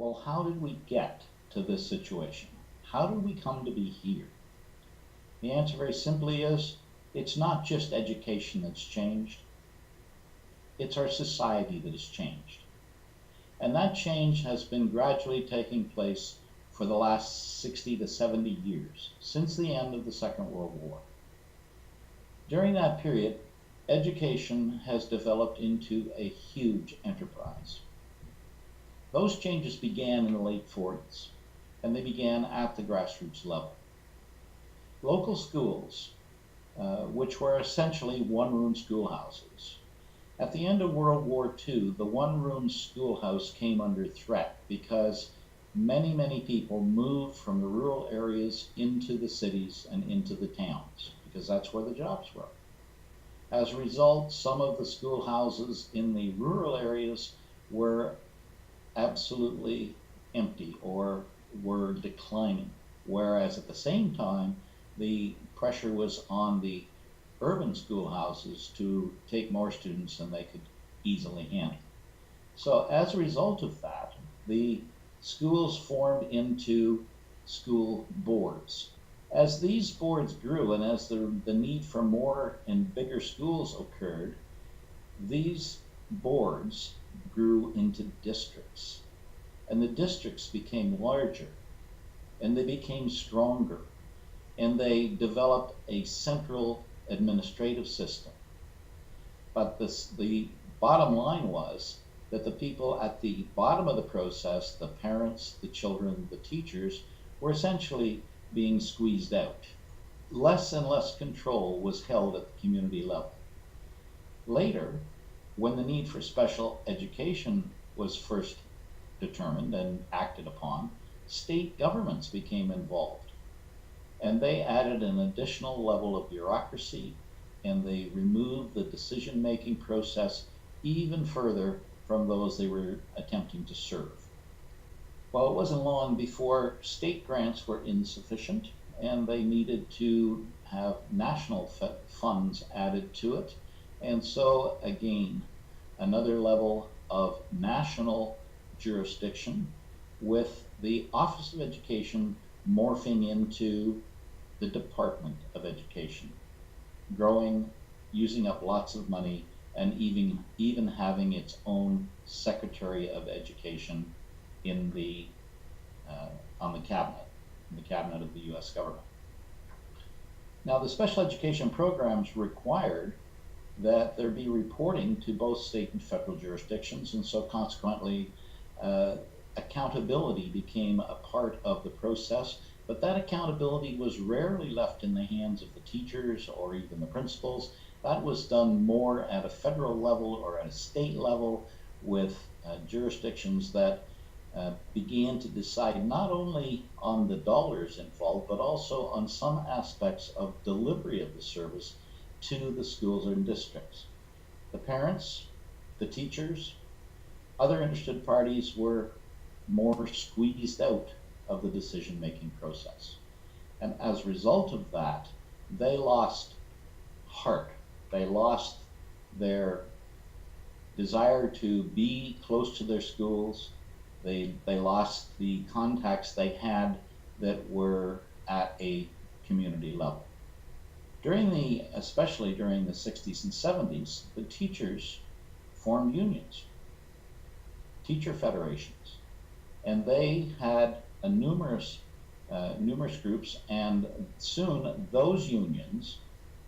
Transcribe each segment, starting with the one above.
well, how did we get to this situation? How did we come to be here? The answer very simply is, it's not just education that's changed, it's our society that has changed. And that change has been gradually taking place for the last 60 to 70 years, since the end of the Second World War. During that period, education has developed into a huge enterprise. Those changes began in the late 40s, and they began at the grassroots level. Local schools, which were essentially one-room schoolhouses. At the end of World War II, the one-room schoolhouse came under threat because many people moved from the rural areas into the cities and into the towns, because that's where the jobs were. As a result, some of the schoolhouses in the rural areas were absolutely empty or were declining, whereas at the same time, the pressure was on the urban schoolhouses to take more students than they could easily handle. So as a result of that, the schools formed into school boards. As these boards grew and as the need for more and bigger schools occurred, these boards grew into districts. And the districts became larger, and they became stronger, and they developed a central administrative system. But the bottom line was that the people at the bottom of the process, the parents, the children, the teachers, were essentially being squeezed out. Less and less control was held at the community level. Later, when the need for special education was first determined and acted upon, state governments became involved. And they added an additional level of bureaucracy, and they removed the decision-making process even further from those they were attempting to serve. Well, it wasn't long before state grants were insufficient, and they needed to have national funds added to it. And so, again, another level of national jurisdiction, with the Office of Education morphing into the Department of Education, growing, using up lots of money, and even having its own Secretary of Education in the on the cabinet of the U.S. government. Now, the special education programs required that there be reporting to both state and federal jurisdictions, and so consequently, accountability became a part of the process. But that accountability was rarely left in the hands of the teachers or even the principals. That was done more at a federal level or at a state level, with jurisdictions that began to decide not only on the dollars involved, but also on some aspects of delivery of the service to the schools and districts. The parents, the teachers, other interested parties were more squeezed out of the decision-making process. And as a result of that, they lost heart. They lost their desire to be close to their schools. They lost the contacts they had that were at a community level. Especially during the 60s and 70s, the teachers formed unions, teacher federations, and they had numerous groups, and soon those unions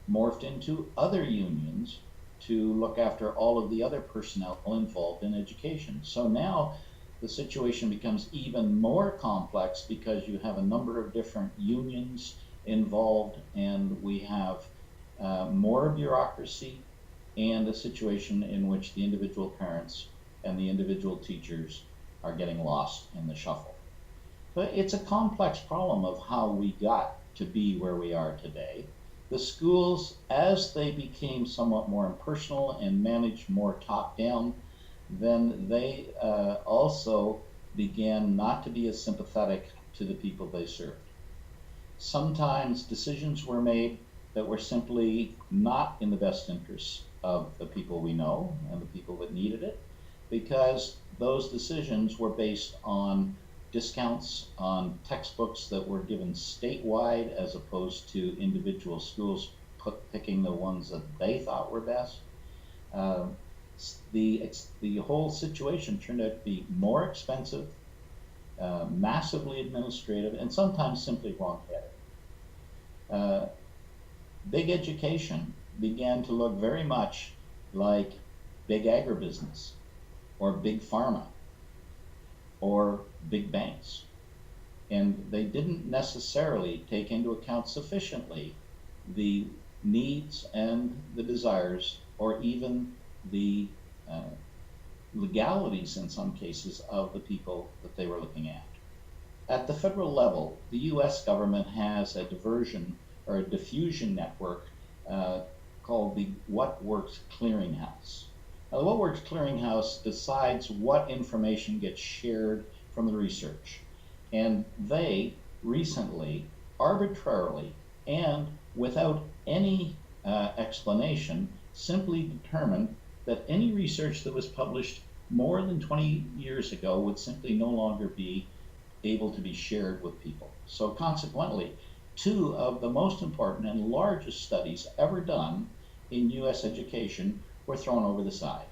morphed into other unions to look after all of the other personnel involved in education. So now the situation becomes even more complex because you have a number of different unions involved, and we have more bureaucracy and a situation in which the individual parents and the individual teachers are getting lost in the shuffle. But it's a complex problem of how we got to be where we are today. The schools, as they became somewhat more impersonal and managed more top-down, then they also began not to be as sympathetic to the people they served. Sometimes decisions were made that were simply not in the best interests of the people we know and the people that needed it. because those decisions were based on discounts on textbooks that were given statewide as opposed to individual schools picking the ones that they thought were best. Uh, the whole situation turned out to be more expensive, massively administrative, and sometimes simply wrong-headed. Big education began to look very much like big agribusiness or big pharma or big banks. And they didn't necessarily take into account sufficiently the needs and the desires, or even the legalities in some cases of the people that they were looking at. At the federal level, the US government has a diversion or a diffusion network called the What Works Clearinghouse. Now, the What Works Clearinghouse decides what information gets shared from the research. And they recently, arbitrarily, and without any explanation, simply determined that any research that was published more than 20 years ago would simply no longer be able to be shared with people. So consequently, two of the most important and largest studies ever done in US education were thrown over the side.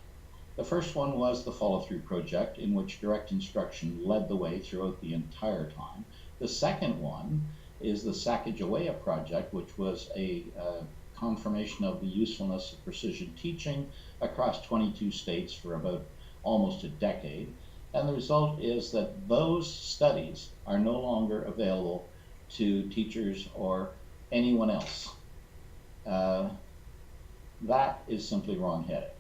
The first one was the Follow-Through Project, in which direct instruction led the way throughout the entire time. The second one is the Sacagawea Project, which was a confirmation of the usefulness of precision teaching across 22 states for about almost a decade. And the result is that those studies are no longer available to teachers or anyone else. That is simply wrong-headed.